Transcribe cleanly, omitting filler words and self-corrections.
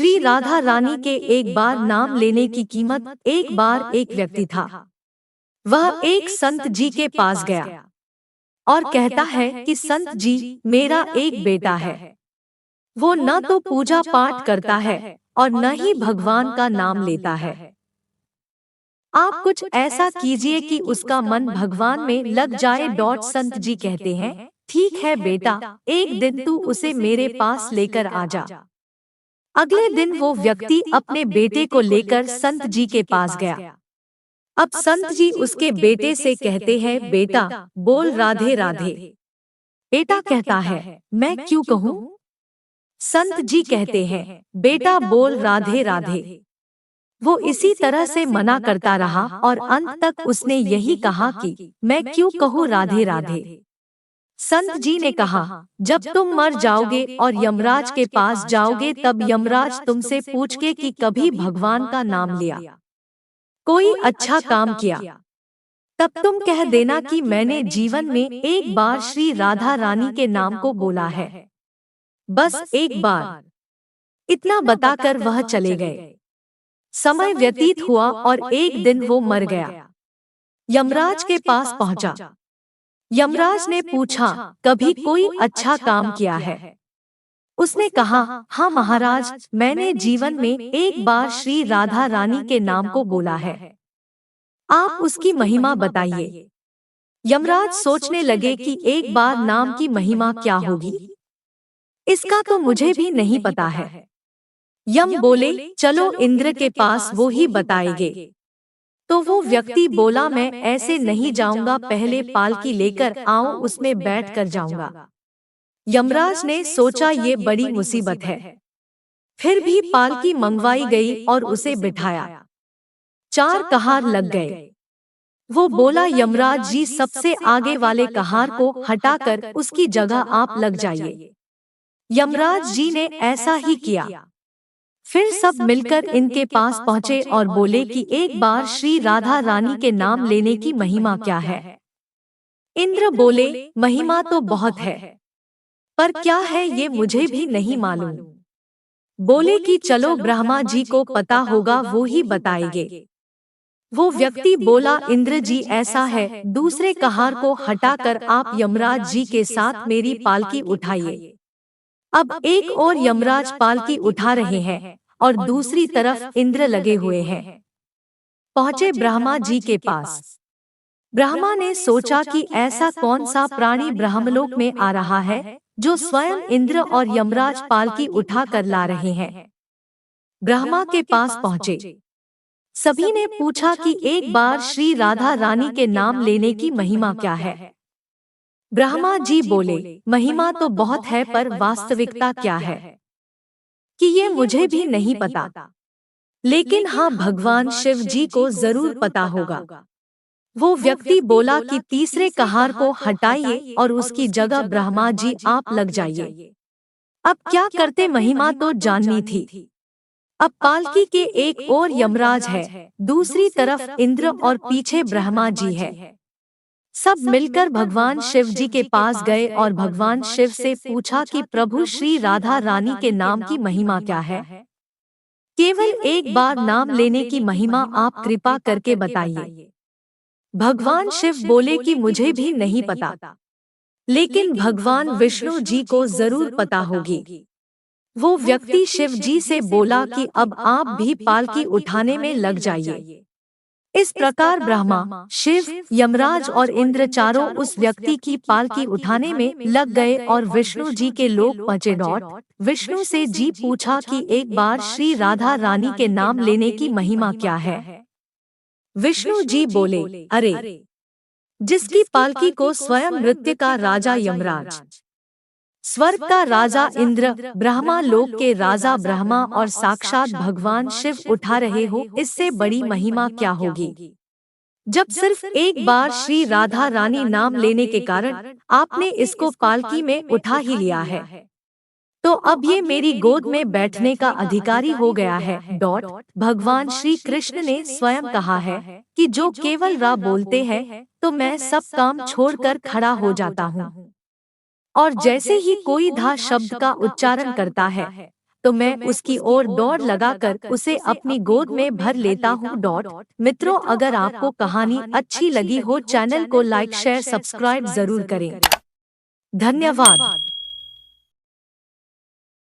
श्री राधा रानी के एक बार नाम लेने की कीमत। एक बार एक व्यक्ति था। वह एक संत जी के पास गया और कहता है कि संत जी, मेरा एक बेटा है। वो न तो पूजा पाठ करता है और न ही भगवान का नाम लेता है। आप कुछ ऐसा कीजिए कि उसका मन भगवान में लग जाए। संत जी कहते हैं, ठीक है बेटा, एक दिन तू उसे मेरे पास लेकर आ जा। अगले दिन वो व्यक्ति अपने बेटे को लेकर संत जी के पास गया। अब संत जी उसके बेटे से कहते हैं, बेटा बोल राधे राधे। बेटा कहता है, मैं क्यों कहूँ? संत जी कहते हैं, बेटा बोल राधे राधे। वो इसी तरह से मना करता रहा और अंत तक उसने यही कहा कि मैं क्यों कहूँ राधे राधे। संत जी ने कहा, जब तुम मर जाओगे और यमराज के पास जाओगे, तब यमराज तुमसे पूछे कि कभी भगवान का नाम लिया, कोई अच्छा काम किया, तब तुम कह देना कि मैंने जीवन में एक बार श्री राधा रानी के नाम को बोला है, बस एक बार। इतना बताकर वह चले गए। समय व्यतीत हुआ और एक दिन वो मर गया। यमराज के पास पहुंचा। यमराज ने पूछा, कभी कोई अच्छा काम किया है? उसने कहा, हाँ महाराज, मैंने जीवन में एक बार श्री राधा रानी के नाम को बोला है। आप उसकी महिमा बताइए। यमराज सोचने लगे कि एक बार नाम की महिमा क्या होगी, इसका तो मुझे भी नहीं पता है। यम बोले, चलो इंद्र के पास, वो ही बताएंगे। तो वो व्यक्ति बोला, मैं ऐसे नहीं जाऊंगा, पहले पालकी लेकर आओ, उसमें बैठ कर जाऊंगा। यमराज ने सोचा ये बड़ी मुसीबत है। फिर भी पालकी मंगवाई गई और उसे बिठाया। 4 कहार लग गए। वो बोला, यमराज जी, सबसे आगे वाले कहार को हटाकर उसकी जगह आप लग जाइए। यमराज जी ने ऐसा ही किया। फिर सब मिलकर इनके पास पहुंचे और बोले कि एक बार श्री राधा रानी के नाम लेने की महिमा क्या है? इंद्र बोले, महिमा तो बहुत है, पर क्या है ये मुझे भी नहीं मालूम। बोले कि चलो ब्रह्मा जी को पता होगा, वो ही बताएंगे। वो व्यक्ति बोला, इंद्र जी ऐसा है, दूसरे कहार को हटाकर आप यमराज जी के साथ मेरी पालकी उठाइए। अब एक और यमराज पालकी उठा रहे हैं और दूसरी तरफ इंद्र लगे हुए हैं। पहुंचे ब्रह्मा जी के पास। ब्रह्मा ने सोचा कि ऐसा कौन सा प्राणी ब्रह्मलोक में आ रहा है जो स्वयं इंद्र और यमराज पालकी उठा कर ला रहे हैं। ब्रह्मा के पास पहुंचे। सभी ने पूछा कि एक बार श्री राधा रानी के नाम लेने की महिमा क्या है? ब्रह्मा जी बोले, महिमा तो बहुत है, पर वास्तविकता क्या है कि ये मुझे भी नहीं पता, लेकिन हाँ, भगवान शिव जी को जरूर पता होगा। वो व्यक्ति बोला कि तीसरे कहार को हटाइए और उसकी जगह ब्रह्मा जी आप लग जाइए। अब क्या करते, महिमा तो जाननी थी। अब पालकी के एक और यमराज है, दूसरी तरफ इंद्र और पीछे ब्रह्मा जी है। सब मिलकर भगवान शिव जी के पास गए और भगवान शिव से पूछा कि प्रभु, श्री राधा रानी के नाम की महिमा क्या है? केवल एक बार नाम लेने की महिमा आप कृपा करके बताइए। भगवान शिव बोले कि मुझे भी नहीं पता, लेकिन भगवान विष्णु जी को जरूर पता होगी। वो व्यक्ति शिव जी से बोला कि अब आप भी पालकी उठाने में लग जाइए। इस प्रकार ब्रह्मा, शिव, यमराज और इंद्र चारों उस व्यक्ति की पालकी उठाने में लग गए और विष्णु जी के लोग पहुंचे। विष्णु से जी पूछा कि एक बार श्री राधा रानी के नाम लेने की महिमा क्या है? विष्णु जी बोले, अरे, जिसकी पालकी को स्वयं नृत्य का राजा यमराज, स्वर्ग का राजा इंद्र, ब्रह्मा लोक के राजा ब्रह्मा और साक्षात भगवान शिव उठा रहे हो, इससे बड़ी महिमा क्या होगी? जब सिर्फ एक बार श्री राधा रानी नाम लेने के कारण आपने इसको पालकी में उठा ही लिया है, तो अब ये मेरी गोद में बैठने का अधिकारी हो गया है। भगवान श्री कृष्ण ने स्वयं कहा है कि जो केवल रा बोलते हैं तो मैं सब काम छोड़कर खड़ा हो जाता हूँ, और जैसे ही कोई धा शब्द का उच्चारण करता है, तो मैं उसकी ओर दौड़ लगाकर उसे अपनी गोद में भर लेता हूँ। मित्रों, अगर आपको कहानी अच्छी लगी हो, चैनल को लाइक शेयर सब्सक्राइब जरूर करें। धन्यवाद।